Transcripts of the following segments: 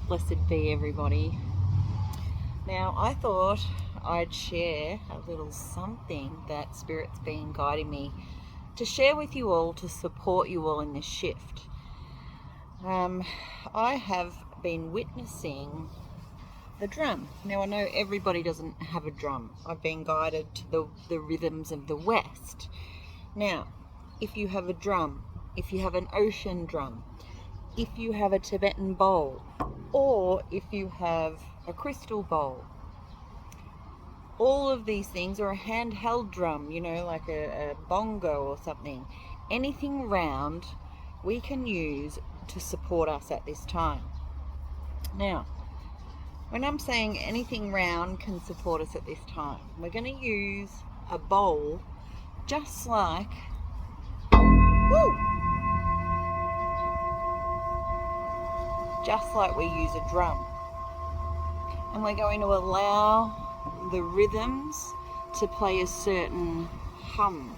Blessed be everybody. Now, I thought I'd share a little something that Spirit's been guiding me to share with you all to support you all in this shift. I have been witnessing the drum. Now, I know everybody doesn't have a drum. I've been guided to the rhythms of the West. Now, if you have a drum, if you have an ocean drum, if you have a Tibetan bowl, or if you have a crystal bowl, all of these things, or a handheld drum, like a bongo or something, anything round we can use to support us at this time. Now, when I'm saying anything round can support us at this time, we're going to use a bowl just like we use a drum. And we're going to allow the rhythms to play a certain hum.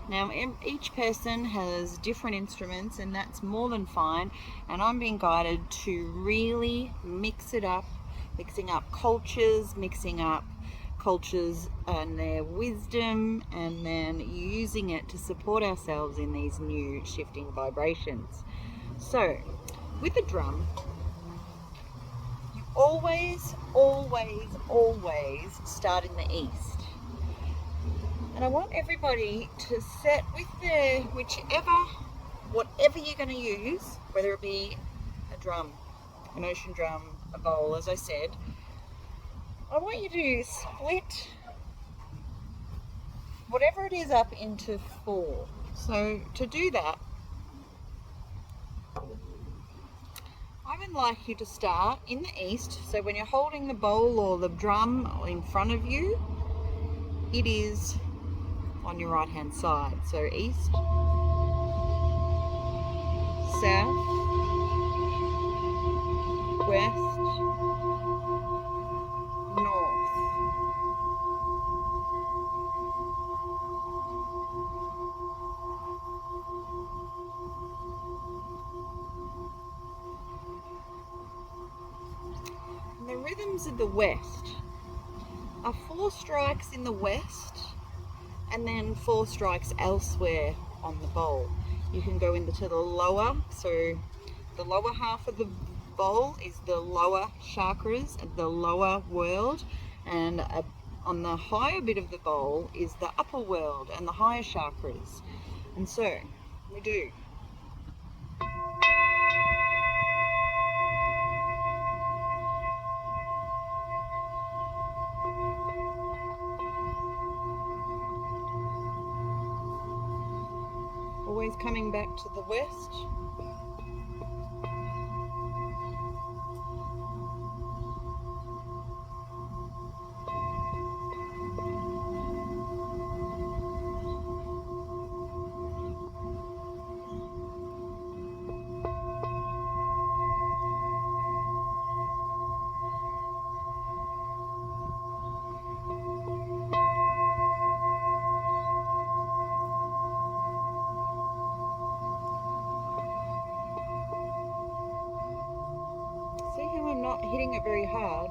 Now, each person has different instruments, and that's more than fine. And I'm being guided to really mix it up, mixing up cultures and their wisdom, and then using it to support ourselves in these new shifting vibrations. So, with the drum, you always start in the east. And I want everybody to set with their whatever you're going to use, whether it be a drum, an ocean drum, a bowl, as I said, I want you to split whatever it is up into 4. So to do that, I would like you to start in the east. So when you're holding the bowl or the drum in front of you, it is on your right hand side. So east, south, west, north. And the rhythms of the West are 4 strikes in the West and then 4 strikes elsewhere on the bowl. You can go into the lower, so the lower half of the bowl is the lower chakras, the lower world, and on the higher bit of the bowl is the upper world and the higher chakras. And so we do. Always coming back to the west. See how I'm not hitting it very hard?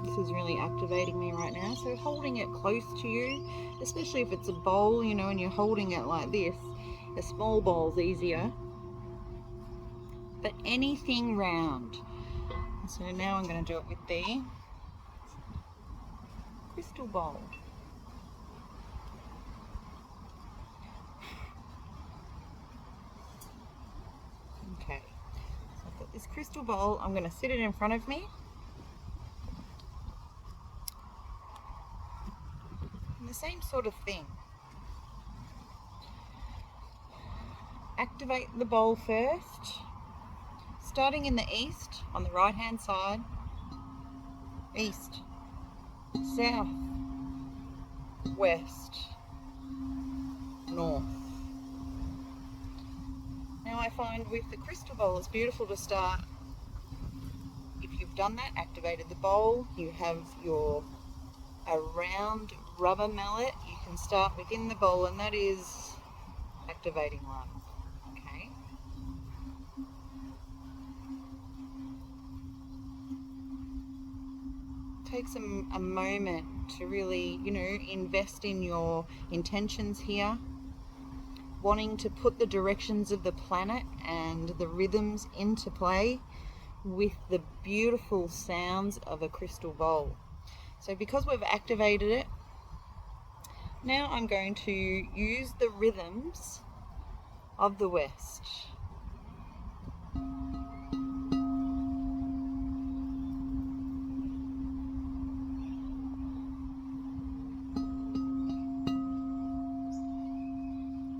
This is really activating me right now. So holding it close to you, especially if it's a bowl, and you're holding it like this, a small bowl's easier. But anything round. So now I'm going to do it with the crystal bowl. Okay, so I've got this crystal bowl. I'm going to sit it in front of me. And the same sort of thing. Activate the bowl first. Starting in the east, on the right hand side. East, south, west, north. Now I find with the crystal bowl it's beautiful to start. If you've done that, activated the bowl, you have a round rubber mallet, you can start within the bowl, and that is activating love. Okay, take a moment to really, invest in your intentions here, wanting to put the directions of the planet and the rhythms into play with the beautiful sounds of a crystal bowl. So because we've activated it, now I'm going to use the rhythms of the West.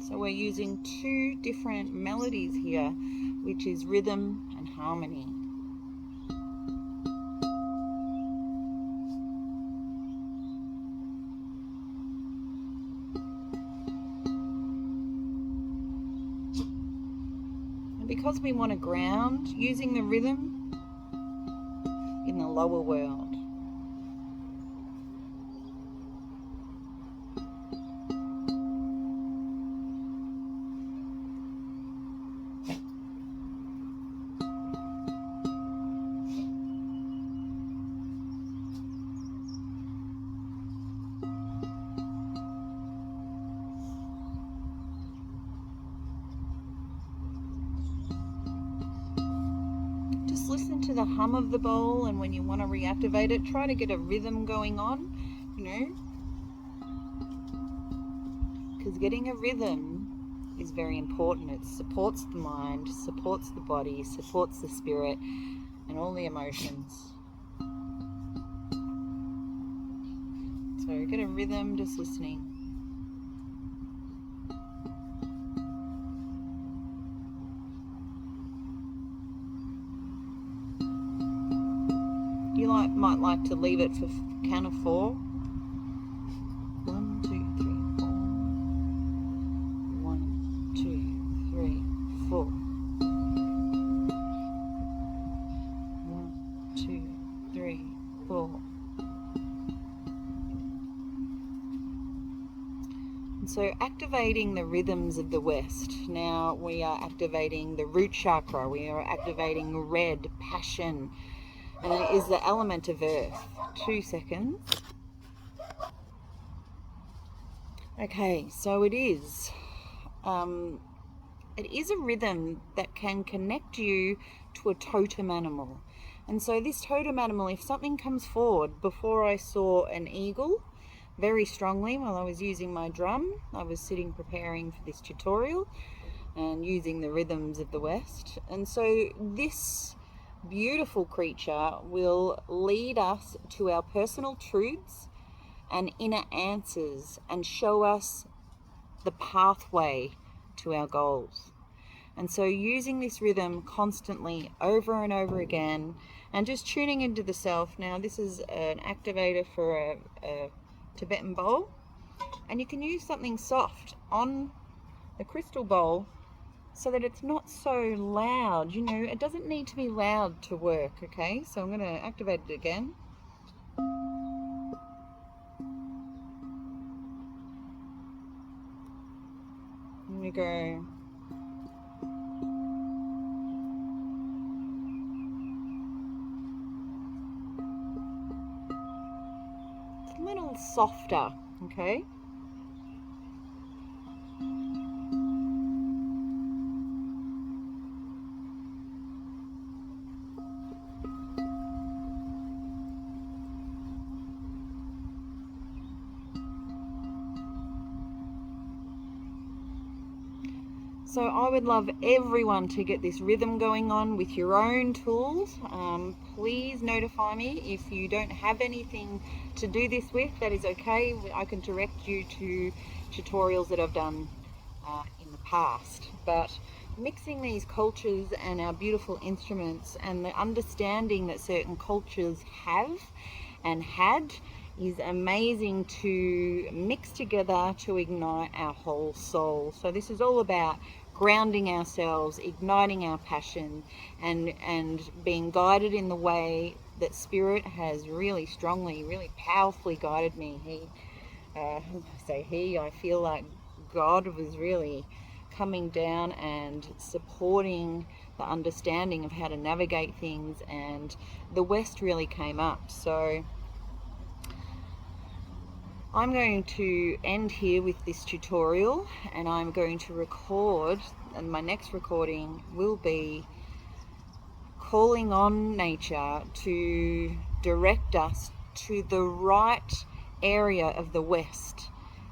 So we're using two different melodies here, which is rhythm and harmony. And because we want to ground using the rhythm in the lower world. Just listen to the hum of the bowl, and when you want to reactivate it, try to get a rhythm going on, because getting a rhythm is very important. It supports the mind, supports the body, supports the spirit, and all the emotions. So get a rhythm just listening. You might like to leave it for count of 4. 1, 2, 3, 4. 1, 2, 3, 4. 1, 2, 3, 4. And so activating the rhythms of the West. Now we are activating the root chakra. We are activating red, passion. And it is the element of earth. 2 seconds. Okay, so it is a rhythm that can connect you to a totem animal. And so this totem animal, if something comes forward, before I saw an eagle very strongly while I was using my drum, I was sitting preparing for this tutorial and using the rhythms of the West. And so this beautiful creature will lead us to our personal truths and inner answers and show us the pathway to our goals. And so using this rhythm constantly over and over again and just tuning into the self. Now this is an activator for a Tibetan bowl, and you can use something soft on the crystal bowl so that it's not so loud. It doesn't need to be loud to work. Okay, so I'm going to activate it again. I'm going to go it's a little softer. Okay. So I would love everyone to get this rhythm going on with your own tools. Please notify me if you don't have anything to do this with. That is okay. I can direct you to tutorials that I've done in the past. But mixing these cultures and our beautiful instruments and the understanding that certain cultures have and had is amazing to mix together to ignite our whole soul. So this is all about grounding ourselves, igniting our passion, and being guided in the way that Spirit has really strongly, really powerfully guided me. I feel like God was really coming down and supporting the understanding of how to navigate things, and the West really came up. So I'm going to end here with this tutorial, and I'm going to record, and my next recording will be calling on nature to direct us to the right area of the West,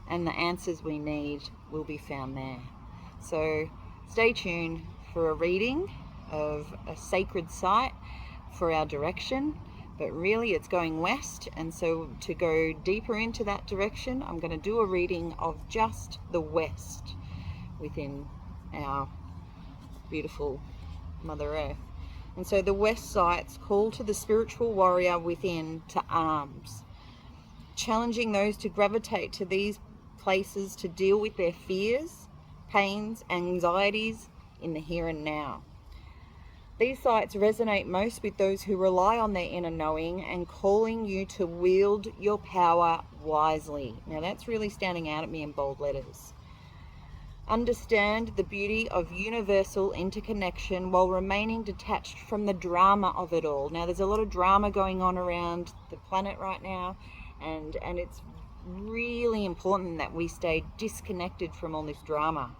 and the answers we need will be found there. So stay tuned for a reading of a sacred site for our direction, but really it's going west, and so to go deeper into that direction, I'm going to do a reading of just the West within our beautiful Mother Earth. And so the West sites call to the spiritual warrior within to arms, challenging those to gravitate to these places to deal with their fears, pains, anxieties in the here and now. These sites resonate most with those who rely on their inner knowing and calling you to wield your power wisely. Now that's really standing out at me in bold letters. Understand the beauty of universal interconnection while remaining detached from the drama of it all. Now there's a lot of drama going on around the planet right now, and it's really important that we stay disconnected from all this drama.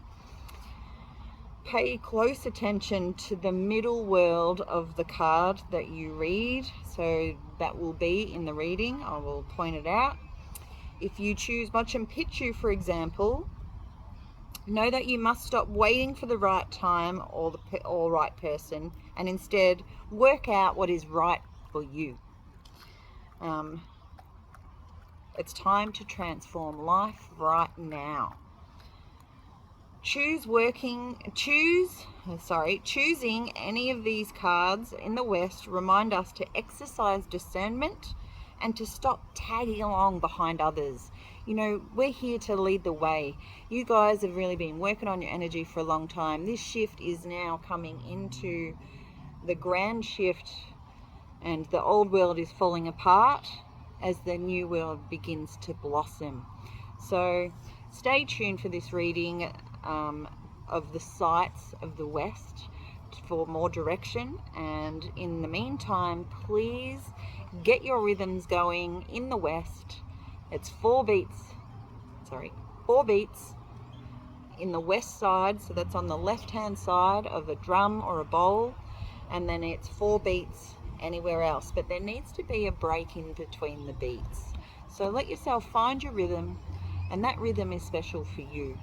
Pay close attention to the middle world of the card that you read. So that will be in the reading. I will point it out. If you choose Machu Picchu, for example, know that you must stop waiting for the right time or the right person, and instead work out what is right for you. It's time to transform life right now. Choosing any of these cards in the West remind us to exercise discernment and to stop tagging along behind others. You know, we're here to lead the way. You guys have really been working on your energy for a long time. This shift is now coming into the grand shift, and the old world is falling apart as the new world begins to blossom. So stay tuned for this reading of the sites of the West for more direction, and in the meantime, please get your rhythms going in the West. It's 4 beats in the west side, so that's on the left hand side of a drum or a bowl, and then it's 4 beats anywhere else, but there needs to be a break in between the beats. So let yourself find your rhythm, and that rhythm is special for you.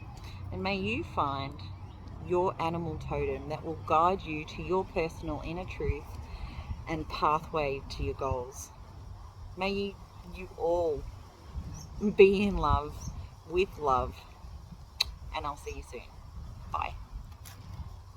And may you find your animal totem that will guide you to your personal inner truth and pathway to your goals. May you all be in love, with love, and I'll see you soon. Bye.